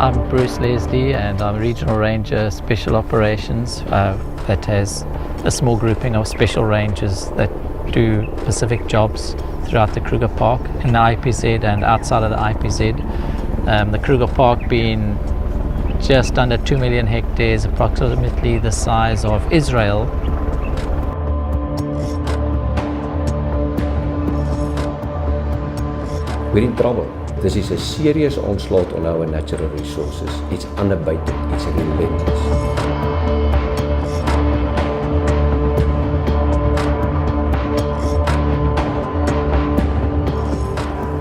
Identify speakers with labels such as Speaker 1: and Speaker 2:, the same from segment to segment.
Speaker 1: I'm Bruce Leslie and I'm Regional Ranger Special Operations that has a small grouping of special rangers that do specific jobs throughout the Kruger Park in the IPZ and outside of the IPZ. The Kruger Park being just under 2 million hectares, approximately the size of Israel.
Speaker 2: We're in trouble. This is a serious onslaught on our natural resources. It's unabated, it's relentless.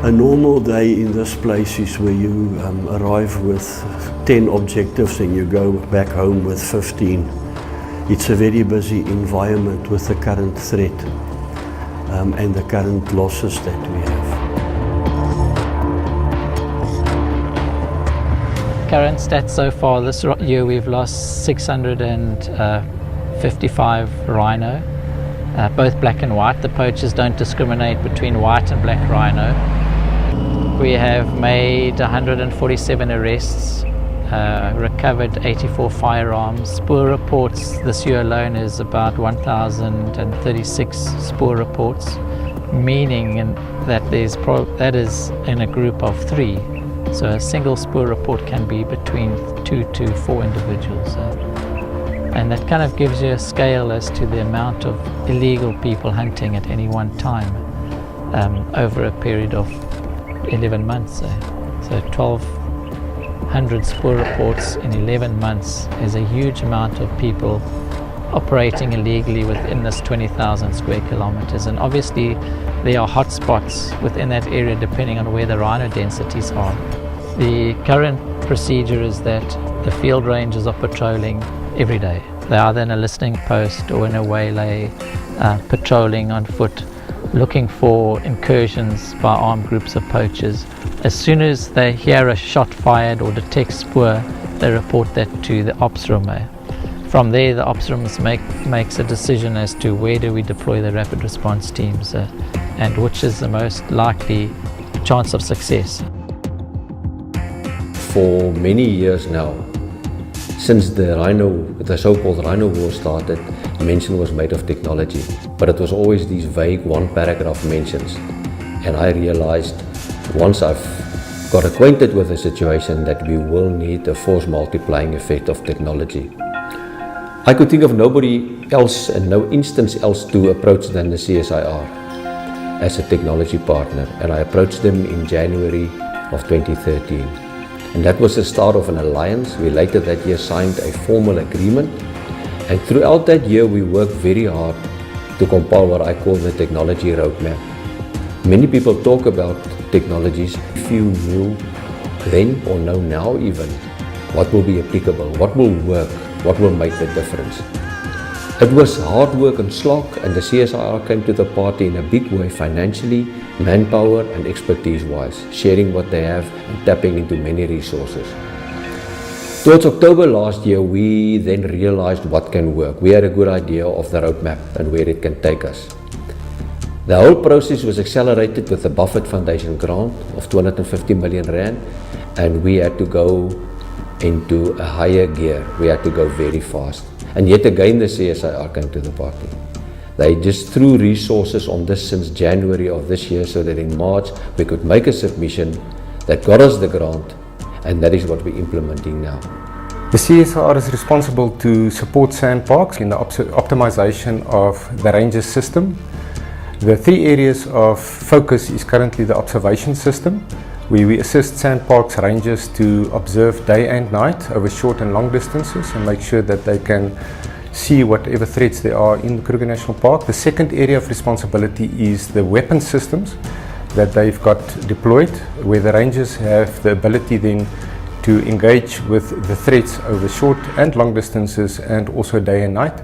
Speaker 3: A normal day in this place is where you arrive with 10 objectives and you go back home with 15. It's a very busy environment with the current threat and the current losses that we have.
Speaker 1: Current stats so far this year, we've lost 655 rhino, both black and white. The poachers don't discriminate between white and black rhino. We have made 147 arrests, recovered 84 firearms. Spoor reports this year alone is about 1,036 spoor reports, meaning that that is in a group of 3. So a single spoor report can be between 2 to 4 individuals. And that kind of gives you a scale as to the amount of illegal people hunting at any one time over a period of 11 months. So 1,200 spoor reports in 11 months is a huge amount of people operating illegally within this 20,000 square kilometers. And obviously there are hot spots within that area depending on where the rhino densities are. The current procedure is that the field rangers are patrolling every day. They're either in a listening post or in a waylay, patrolling on foot, looking for incursions by armed groups of poachers. As soon as they hear a shot fired or detect spoor, they report that to the ops room. From there, the ops room makes a decision as to where do we deploy the rapid response teams and which is the most likely chance of success.
Speaker 2: For many years now, since the so-called rhino war started, mention was made of technology, but it was always these vague one-paragraph mentions. And I realized once I've got acquainted with the situation that we will need a force multiplying effect of technology. I could think of nobody else and no instance else to approach than the CSIR as a technology partner, and I approached them in January of 2013. And that was the start of an alliance. We later that year signed a formal agreement, and throughout that year we worked very hard to compile what I call the technology roadmap. Many people talk about technologies. Few knew then or know now even what will be applicable, what will work, what will make the difference. It was hard work and slog, and the CSIR came to the party in a big way financially, manpower and expertise wise, sharing what they have and tapping into many resources. Towards October last year, we then realized what can work. We had a good idea of the roadmap and where it can take us. The whole process was accelerated with the Buffett Foundation grant of 250 million rand, and we had to go into a higher gear. We had to go very fast. And yet again the CSIR came to the party. They just threw resources on this since January of this year so that in March we could make a submission that got us the grant, and that is what we're implementing now.
Speaker 4: The CSIR is responsible to support sandparks in the optimization of the ranger system. The 3 areas of focus is currently the observation system, where we assist sandparks rangers to observe day and night over short and long distances and make sure that they can see whatever threats there are in the Kruger National Park. The second area of responsibility is the weapon systems that they've got deployed, where the rangers have the ability then to engage with the threats over short and long distances and also day and night.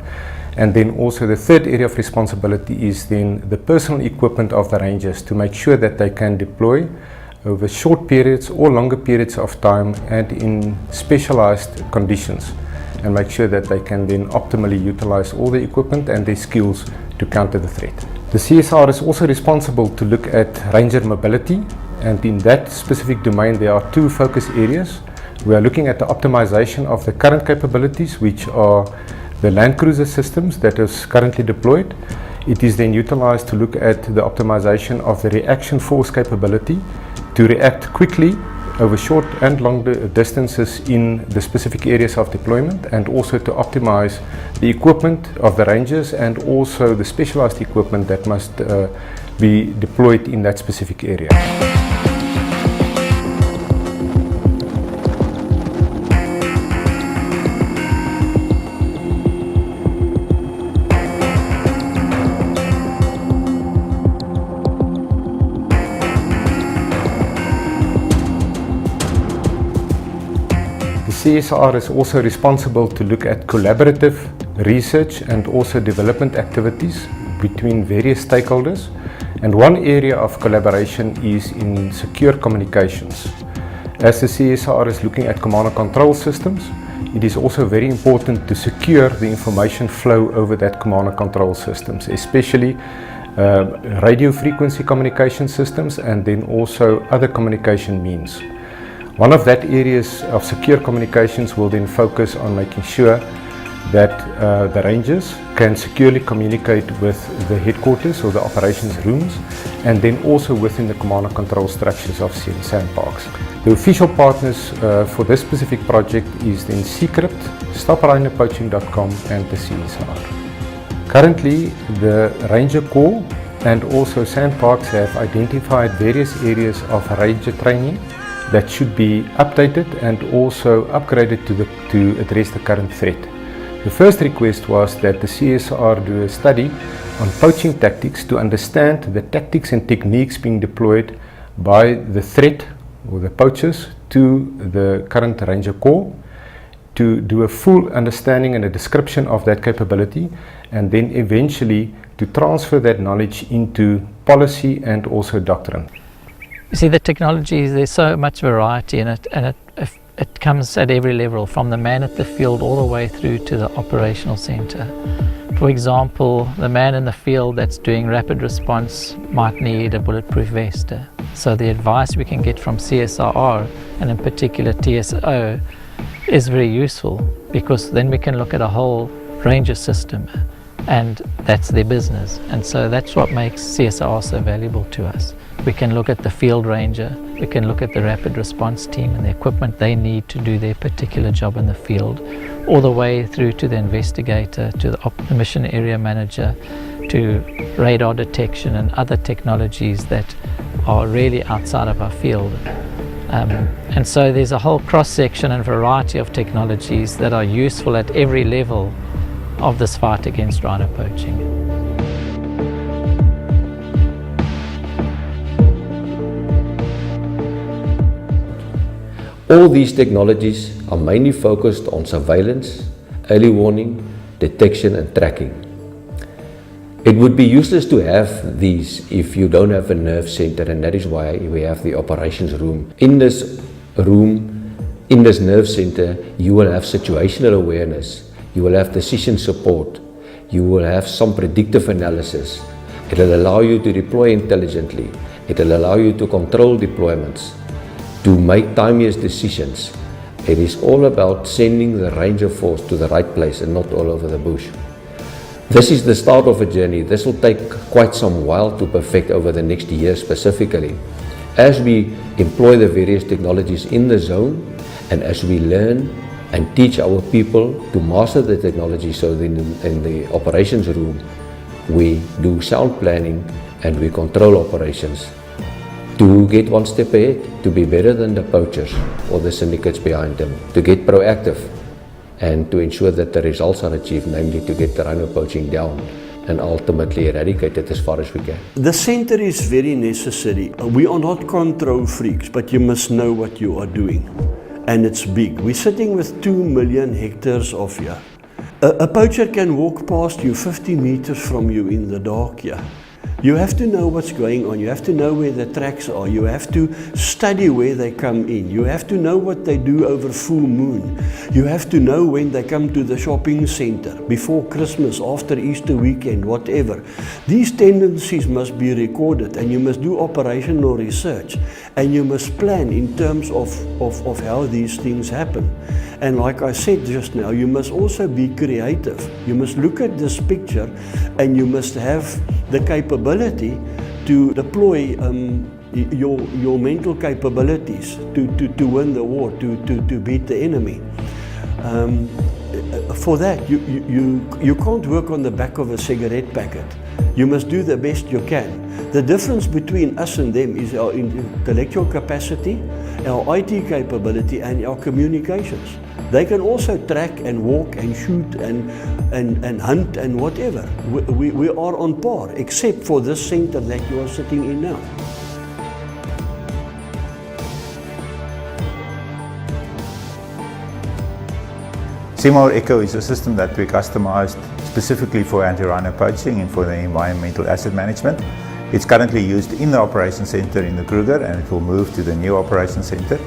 Speaker 4: And then also the third area of responsibility is then the personal equipment of the rangers to make sure that they can deploy over short periods or longer periods of time and in specialized conditions, and make sure that they can then optimally utilize all the equipment and their skills to counter the threat. The CSIR is also responsible to look at ranger mobility, and in that specific domain there are 2 focus areas. We are looking at the optimization of the current capabilities, which are the land cruiser systems that is currently deployed. It is then utilized to look at the optimization of the reaction force capability to react quickly over short and long distances in the specific areas of deployment, and also to optimize the equipment of the rangers and also the specialized equipment that must be deployed in that specific area. CSIR is also responsible to look at collaborative research and also development activities between various stakeholders, and one area of collaboration is in secure communications. As the CSIR is looking at command and control systems, it is also very important to secure the information flow over that command and control systems, especially radio frequency communication systems and then also other communication means. One of that areas of secure communications will then focus on making sure that the rangers can securely communicate with the headquarters or the operations rooms, and then also within the command and control structures of SANParks. The official partners for this specific project is then Secrypt, StopRhinoPoaching.com and the CSIR. Currently, the Ranger Corps and also SANParks have identified various areas of ranger training that should be updated and also upgraded to address the current threat. The first request was that the CSIR do a study on poaching tactics to understand the tactics and techniques being deployed by the threat or the poachers to the current Ranger Corps, to do a full understanding and a description of that capability, and then eventually to transfer that knowledge into policy and also doctrine.
Speaker 1: You see, the technology, there's so much variety in it, and it comes at every level, from the man at the field all the way through to the operational center. For example, the man in the field that's doing rapid response might need a bulletproof vest. So the advice we can get from CSIR, and in particular TSO, is very useful, because then we can look at a whole ranger system, and that's their business. And so that's what makes CSIR so valuable to us. We can look at the field ranger, we can look at the rapid response team and the equipment they need to do their particular job in the field, all the way through to the investigator, to the mission area manager, to radar detection and other technologies that are really outside of our field. And so there's a whole cross-section and variety of technologies that are useful at every level of this fight against rhino poaching.
Speaker 2: All these technologies are mainly focused on surveillance, early warning, detection and tracking. It would be useless to have these if you don't have a nerve center, and that is why we have the operations room. In this room, in this nerve center, you will have situational awareness, you will have decision support, you will have some predictive analysis. It will allow you to deploy intelligently, it will allow you to control deployments, to make timeous decisions. It is all about sending the ranger force to the right place and not all over the bush. This is the start of a journey. This will take quite some while to perfect over the next year specifically. As we employ the various technologies in the zone, and as we learn and teach our people to master the technology, so in the operations room we do sound planning and we control operations to get one step ahead, to be better than the poachers or the syndicates behind them, to get proactive and to ensure that the results are achieved, namely to get the rhino poaching down and ultimately eradicate it as far as we can.
Speaker 3: The center is very necessary. We are not control freaks, but you must know what you are doing. And it's big. We're sitting with 2 million hectares of here. A poacher can walk past you 50 meters from you in the dark here. You have to know what's going on. You have to know where the tracks are. You have to study where they come in. You have to know what they do over full moon. You have to know when they come to the shopping center, before Christmas, after Easter weekend, whatever. These tendencies must be recorded, and you must do operational research. And you must plan in terms of how these things happen. And like I said just now, you must also be creative. You must look at this picture and you must have the capability to deploy your mental capabilities to win the war, to beat the enemy. For that, you can't work on the back of a cigarette packet. You must do the best you can. The difference between us and them is our intellectual capacity, our IT capability, and our communications. They can also track and walk and shoot and hunt and whatever. We are on par, except for this center that you are sitting in now.
Speaker 5: CSIR Echo is a system that we customized specifically for anti-rhino poaching and for the environmental asset management. It's currently used in the operations center in the Kruger, and it will move to the new operations center.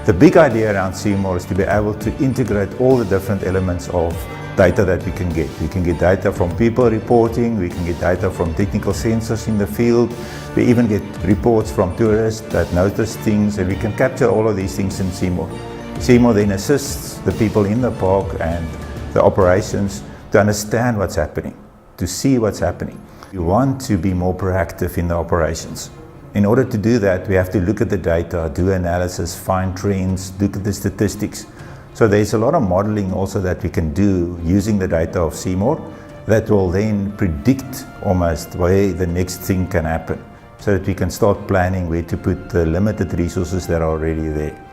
Speaker 5: The big idea around CSIR is to be able to integrate all the different elements of data that we can get. We can get data from people reporting, we can get data from technical sensors in the field, we even get reports from tourists that notice things, and we can capture all of these things in CSIR. CSIR then assists the people in the park and the operations to understand what's happening, to see what's happening. We want to be more proactive in the operations. In order to do that, we have to look at the data, do analysis, find trends, look at the statistics. So there's a lot of modeling also that we can do using the data of CSIR that will then predict almost where the next thing can happen, so that we can start planning where to put the limited resources that are already there.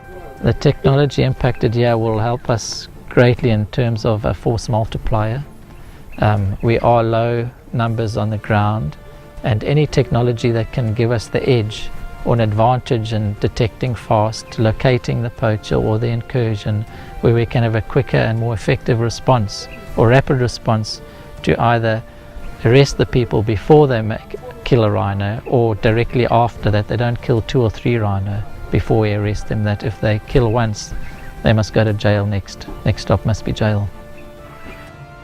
Speaker 1: The technology impacted here will help us greatly in terms of a force multiplier. We are low numbers on the ground, and any technology that can give us the edge or an advantage in detecting fast, locating the poacher or the incursion, where we can have a quicker and more effective response or rapid response to either arrest the people before they kill a rhino, or directly after that they don't kill 2 or 3 rhino before we arrest them, that if they kill once they must go to jail next stop must be jail.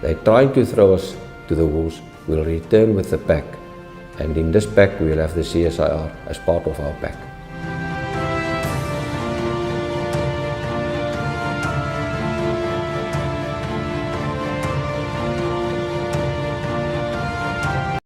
Speaker 2: They're trying to throw us to the wolves. We'll return with the pack, and in this pack we'll have the CSIR as part of our pack.